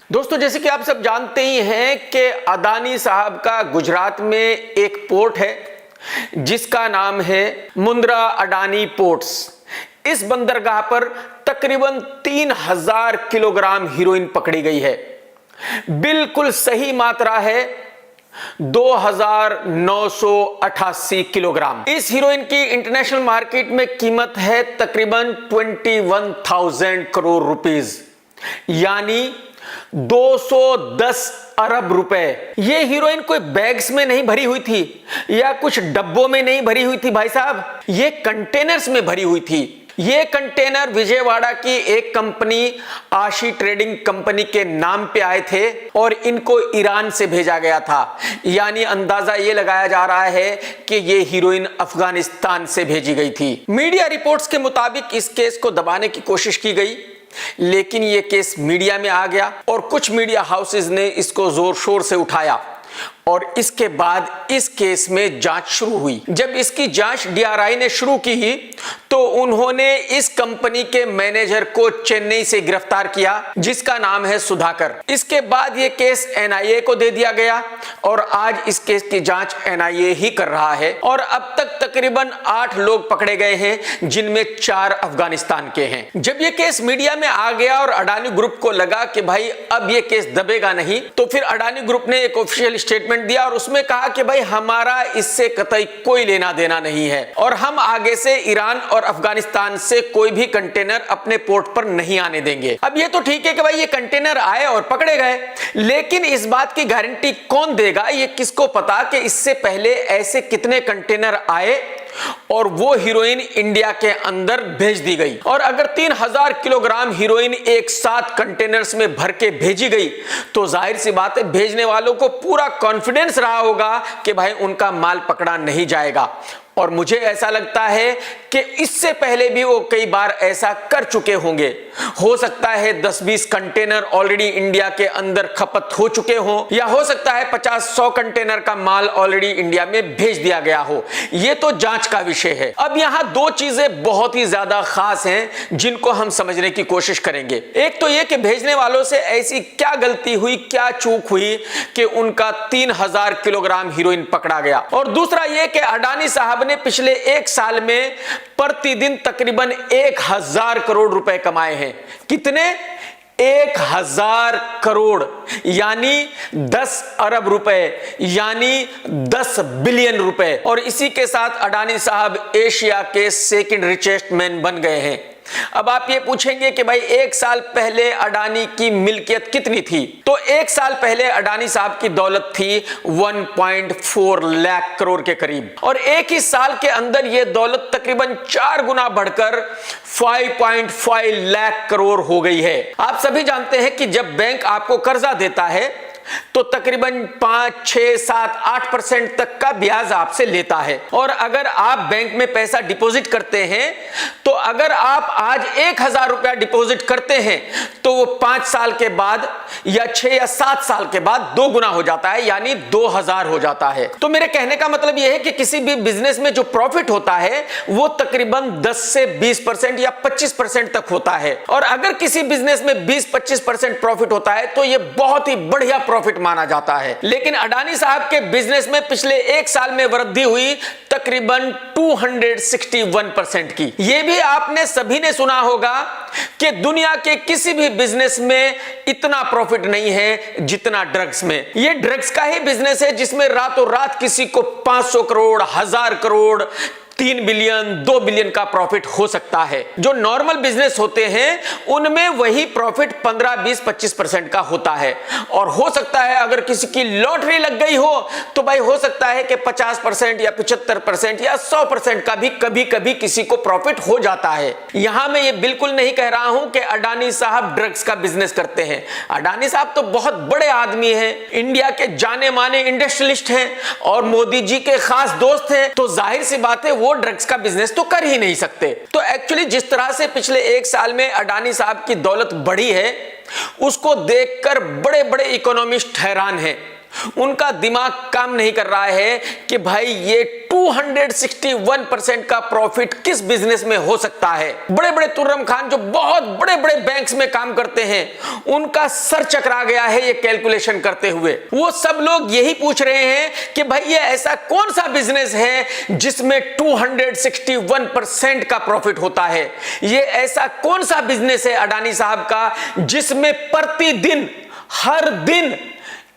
दोस्तों, जैसे कि आप सब जानते ही हैं कि अडानी साहब का गुजरात में एक पोर्ट है जिसका नाम है मुंद्रा अडानी पोर्ट्स। इस बंदरगाह पर तकरीबन 3000 किलोग्राम हीरोइन पकड़ी गई है। बिल्कुल सही मात्रा है 2988 किलोग्राम। इस हीरोइन की इंटरनेशनल मार्केट में कीमत है तकरीबन 21,000 करोड़ रुपीस, यानी 210 अरब रुपए। यह हीरोइन कोई बैग्स में नहीं भरी हुई थी या कुछ डब्बों में नहीं भरी हुई थी भाई साहब, ये कंटेनर्स में भरी हुई थी। ये कंटेनर विजयवाड़ा की एक कंपनी आशी ट्रेडिंग कंपनी के नाम पे आए थे और इनको ईरान से भेजा गया था। यानी अंदाजा ये लगाया जा रहा है कि ये हीरोइन अफगानिस्तान से भेजी गई थी। मीडिया रिपोर्ट्स के मुताबिक इस केस को दबाने की कोशिश की गई, लेकिन यह केस मीडिया में आ गया और कुछ मीडिया हाउसेस ने इसको जोर शोर से उठाया और इसके बाद इस केस में जांच शुरू हुई। जब इसकी जांच डीआरआई ने शुरू की तो उन्होंने इस कंपनी के मैनेजर को चेन्नई से गिरफ्तार किया जिसका नाम है सुधाकर। इसके बाद यह केस एनआईए को दे दिया गया और आज इस केस की जांच एनआईए ही कर रहा है और अब तक तकरीबन 8 लोग पकड़े गए हैं जिनमें 4 अफगानिस्तान के हैं। जब यह केस मीडिया में आ गया और अडानी ग्रुप को लगा कि भाई अब यह केस दबेगा नहीं, तो फिर अडानी ग्रुप ने एक ऑफिशियल स्टेटमेंट दिया और उसमें कहा कि भाई हमारा इससे कतई कोई लेना देना नहीं है और हम आगे से ईरान और अफगानिस्तान से कोई भी कंटेनर अपने पोर्ट पर नहीं आने देंगे। अब ये तो ठीक है कि भाई ये कंटेनर आए और पकड़े गए, लेकिन इस बात की गारंटी कौन देगा, ये किसको पता कि इससे पहले ऐसे कितने कंटेनर आए और वो हीरोइन इंडिया के अंदर भेज दी गई। और अगर 3000 किलोग्राम हीरोइन एक साथ कंटेनर्स में भर के भेजी गई तो जाहिर सी बात है भेजने वालों को पूरा कॉन्फिडेंस रहा होगा कि भाई उनका माल पकड़ा नहीं जाएगा। और मुझे ऐसा लगता है कि इससे पहले भी वो कई बार ऐसा कर चुके होंगे। हो सकता है 10-20 कंटेनर ऑलरेडी इंडिया के अंदर खपत हो चुके हों या हो सकता है 50-100 कंटेनर का माल ऑलरेडी इंडिया में भेज दिया गया हो। यह तो जांच का विषय है। अब यहां 2 चीजें बहुत ही ज्यादा खास हैं जिनको हम समझने की कोशिश करेंगे। एक तो यह कि भेजने वालों से ऐसी क्या गलती हुई, क्या चूक हुई कि उनका 3000 किलोग्राम हीरोइन पकड़ा गया, और दूसरा यह कि अडानी साहब ने पिछले 1 साल में प्रतिदिन तकरीबन 1000 करोड़ रुपए कमाए हैं। कितने? 1000 करोड़, यानी 10 अरब रुपए, यानी 10 बिलियन रुपए। और इसी के साथ अडानी साहब एशिया के सेकंड रिचेस्ट मैन बन गए हैं। अब आप ये पूछेंगे कि भाई 1 साल पहले अडानी की मिल्कियत कितनी थी, तो 1 साल पहले अडानी साहब की दौलत थी 1.4 लाख करोड़ के करीब, और एक ही साल के अंदर यह दौलत तकरीबन 4 गुना बढ़कर 5.5 लाख करोड़ हो गई है। आप सभी जानते हैं कि जब बैंक आपको कर्जा देता है तो तकरीबन 5, 6, 7, 8% तक का ब्याज आपसे लेता है। और अगर आप बैंक में पैसा डिपॉजिट करते हैं तो अगर आप आज 1000 रुपया डिपॉजिट करते हैं तो वो 5 साल के बाद या 6 या 7 साल के बाद 2 गुना हो जाता है, यानी 2000 हो जाता है। तो मेरे कहने का मतलब यह है कि किसी भी बिजनेस में जो प्रॉफिट होता है वो तकरीबन 10 से 20% या 25% तक होता है। और अगर किसी बिजनेस में 20-25% प्रॉफिट होता है तो यह बहुत ही बढ़िया प्रॉफिट माना जाता है। लेकिन अडानी साहब के बिजनेस में पिछले 1 साल में वृद्धि हुई तकरीबन 261% की। यह भी आपने सभी ने सुना होगा कि दुनिया के किसी भी बिजनेस में इतना प्रॉफिट नहीं है जितना ड्रग्स में। यह ड्रग्स का ही बिजनेस है जिसमें रातों रात किसी को 500 करोड़, 1000 करोड़, 3 बिलियन, 2 बिलियन का प्रॉफिट हो सकता है। जो नॉर्मल बिजनेस होते हैं उनमें वही प्रॉफिट 15, 20, 25% का होता है। और हो सकता है अगर किसी की लॉटरी लग गई हो तो भाई हो सकता है कि 50% या 75% या 100% का भी कभी कभी किसी को प्रॉफिट हो जाता है। यहां मैं ये बिल्कुल नहीं कह रहा हूं कि अडानी साहब ड्रग्स का बिजनेस करते हैं। अडानी साहब तो बहुत बड़े आदमी हैं, इंडिया के जाने माने इंडस्ट्रियलिस्ट हैं और मोदी जी के खास दोस्त हैं, तो जाहिर सी बात है वो ड्रग्स का बिजनेस तो कर ही नहीं सकते। तो एक्चुअली जिस तरह से पिछले 1 साल में अडानी साहब की दौलत बढ़ी है उसको देखकर बड़े बड़े इकोनॉमिस्ट हैरान हैं। उनका दिमाग काम नहीं कर रहा है कि भाई ये 261% का प्रॉफिट किस बिजनेस में हो सकता है? बड़े बड़े तुर्रम खान जो बहुत बड़े बड़े बैंक्स में काम करते हैं, उनका सर चकरा गया है ये कैलकुलेशन करते हुए। वो सब लोग यही पूछ रहे हैं कि भाई ये ऐसा कौन सा बिजनेस है जिसमें 261% का प्रॉफिट होता है? ये ऐसा कौन सा बिजनेस है अडानी साहब का जिसमें प्रतिदिन हर दिन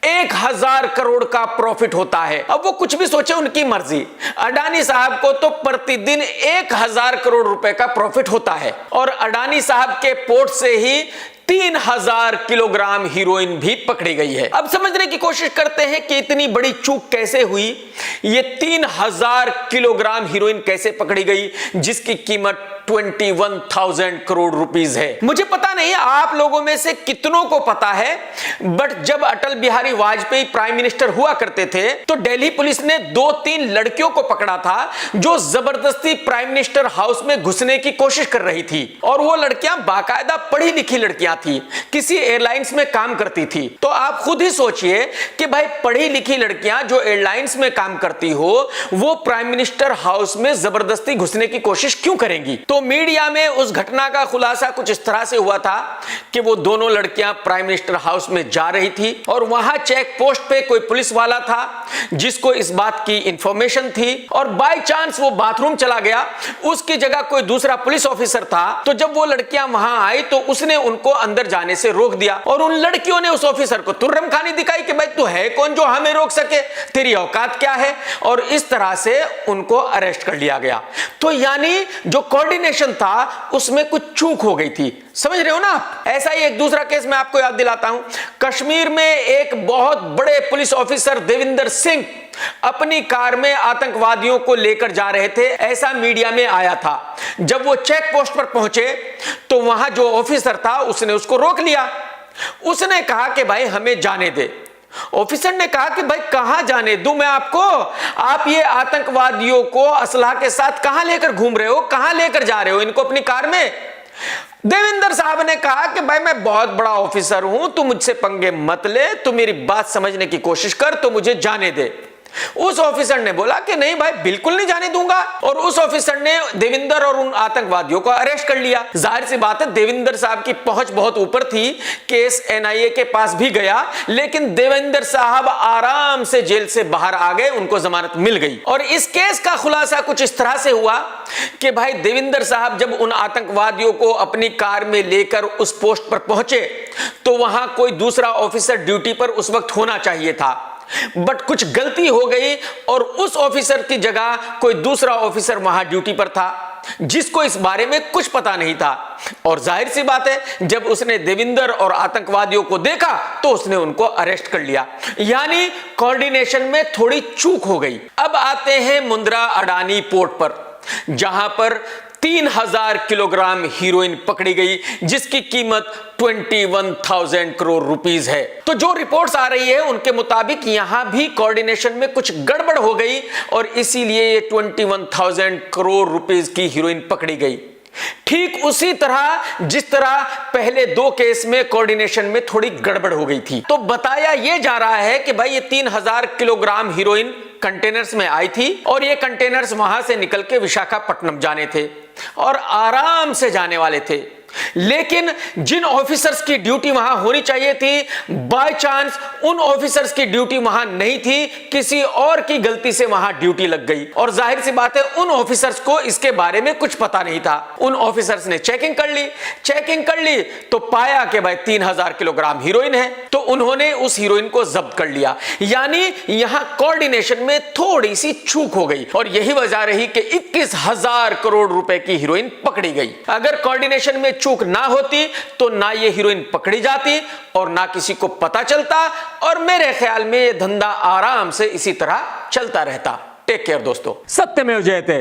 1000 करोड़ का प्रॉफिट होता है? अब वो कुछ भी सोचे, उनकी मर्जी। अडानी साहब को तो प्रतिदिन 1000 करोड़ रुपए का प्रॉफिट होता है और अडानी साहब के पोर्ट से ही 3000 किलोग्राम हीरोइन भी पकड़ी गई है। अब समझने की कोशिश करते हैं कि इतनी बड़ी चूक कैसे हुई, ये 3000 किलोग्राम हीरोइन कैसे पकड़ी गई जिसकी कीमत 21,000 करोड़ रुपीस है। मुझे पता नहीं आप लोगों में से कितनों को पता है, बट जब अटल बिहारी वाजपेयी प्राइम मिनिस्टर हुआ करते थे तो दिल्ली पुलिस ने 2-3 लड़कियों को पकड़ा था जो जबरदस्ती प्राइम मिनिस्टर हाउस में घुसने की कोशिश कर रही थी। और वो लड़कियां बाकायदा पढ़ी लिखी लड़कियां थी, किसी एयरलाइंस में काम करती थी। तो आप खुद ही सोचिए कि भाई पढ़ी लिखी लड़कियां जो एयरलाइंस में काम करती हो, वो प्राइम मिनिस्टर हाउस में जबरदस्ती घुसने की कोशिश क्यों करेंगी? तो मीडिया में उस घटना का खुलासा कुछ इस तरह से हुआ था कि वो दोनों लड़कियां प्राइम मिनिस्टर हाउस में जा रही थी और वहां चेक पोस्ट पे कोई पुलिस वाला था जिसको इस बात की इंफॉर्मेशन थी और बाय चांस वो बाथरूम चला गया, उसकी जगह कोई दूसरा पुलिस ऑफिसर था। तो जब वो लड़कियां वहां आई तो उसने उनको अंदर जाने से रोक दिया और उन लड़कियों ने उस ऑफिसर को तुर्रम खानी दिखाई कि भाई तू है कौन जो हमें रोक सके, तेरी औकात क्या है? और इस तरह से उनको अरेस्ट कर लिया गया। तो यानी जो कोऑर्डिनेशन था उसमें कुछ चूक हो गई थी। समझ रहे हो ना आप? ऐसा ही एक दूसरा केस मैं आपको याद दिलाता हूं। कश्मीर में एक बहुत बड़े पुलिस ऑफिसर देविंदर सिंह अपनी कार में आतंकवादियों को लेकर जा रहे थे, ऐसा मीडिया में आया था। जब वो चेक पोस्ट पर पहुंचे तो वहां जो ऑफिसर था उसने उसको रोक लिया। उसने कहा कि भाई हमें जाने दे। ऑफिसर ने कहा कि भाई कहां जाने दूं मैं आपको? आप ये आतंकवादियों को असला के साथ कहां लेकर घूम रहे हो, कहां लेकर जा रहे हो इनको अपनी कार में? देविंदर साहब ने कहा कि भाई मैं बहुत बड़ा ऑफिसर हूं, तू मुझसे पंगे मत ले, तू मेरी बात समझने की कोशिश कर, तो मुझे जाने दे। उस ऑफिसर ने बोला कि नहीं भाई बिल्कुल नहीं जाने दूंगा और उस ऑफिसर ने देविंदर और उन आतंकवादियों को अरेस्ट कर लिया। जाहिर सी बात है देविंदर साहब की पहुंच बहुत ऊपर थी, केस एनआईए के पास भी गया, लेकिन देविंदर साहब आराम से जेल से बाहर आ गए, उनको जमानत मिल गई। और इस केस का खुलासा कुछ इस तरह से हुआ कि भाई देविंदर साहब जब उन आतंकवादियों को अपनी कार में लेकर उस पोस्ट पर पहुंचे तो वहां कोई दूसरा ऑफिसर ड्यूटी पर उस वक्त होना चाहिए था, बट कुछ गलती हो गई और उस ऑफिसर की जगह कोई दूसरा ऑफिसर वहां ड्यूटी पर था जिसको इस बारे में कुछ पता नहीं था। और जाहिर सी बात है जब उसने देविंदर और आतंकवादियों को देखा तो उसने उनको अरेस्ट कर लिया। यानी कोऑर्डिनेशन में थोड़ी चूक हो गई। अब आते हैं मुंद्रा अडानी पोर्ट पर, जहां पर 3000 किलोग्राम हीरोइन पकड़ी गई जिसकी कीमत 21,000 करोड़ रुपीस है। तो जो रिपोर्ट्स आ रही है उनके मुताबिक यहां भी कोऑर्डिनेशन में कुछ गड़बड़ हो गई और इसीलिए ये 21,000 करोड़ रुपीस की हीरोइन पकड़ी गई। ठीक उसी तरह जिस तरह पहले 2 केस में कोऑर्डिनेशन में थोड़ी गड़बड़ हो गई थी। तो बताया यह जा रहा है कि भाई ये 3000 किलोग्राम हीरोइन कंटेनर्स में आई थी और ये कंटेनर्स वहां से निकल के विशाखापट्टनम जाने थे और आराम से जाने वाले थे। लेकिन जिन ऑफिसर्स की ड्यूटी वहां होनी चाहिए थी, बाय चांस उन ऑफिसर्स की ड्यूटी वहां नहीं थी, किसी और की गलती से वहां ड्यूटी लग गई। और जाहिर सी बात है उन ऑफिसर्स को इसके बारे में कुछ पता नहीं था। उन ऑफिसर्स ने चेकिंग कर ली तो पाया कि भाई 3000 किलोग्राम हीरोइन है, तो उन्होंने उस हीरोइन को जब्त कर लिया। यानी यहां कोऑर्डिनेशन में थोड़ी सी चूक हो गई और यही वजह रही कि 21,000 करोड़ रुपए की हीरोइन पकड़ी गई। अगर कोऑर्डिनेशन में चूक ना होती तो ना ये हीरोइन पकड़ी जाती और ना किसी को पता चलता और मेरे ख्याल में ये धंधा आराम से इसी तरह चलता रहता। टेक केयर दोस्तों, सत्यमेव जयते।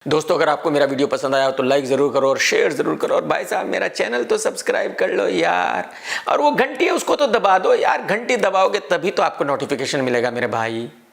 दोस्तों अगर आपको मेरा वीडियो पसंद आया तो लाइक जरूर करो और शेयर जरूर करो और भाई साहब मेरा चैनल तो सब्सक्राइब कर लो यार, और वो घंटी है उसको तो दबा दो यार, घंटी दबाओगे तभी तो आपको नोटिफिकेशन मिलेगा मेरे भाई।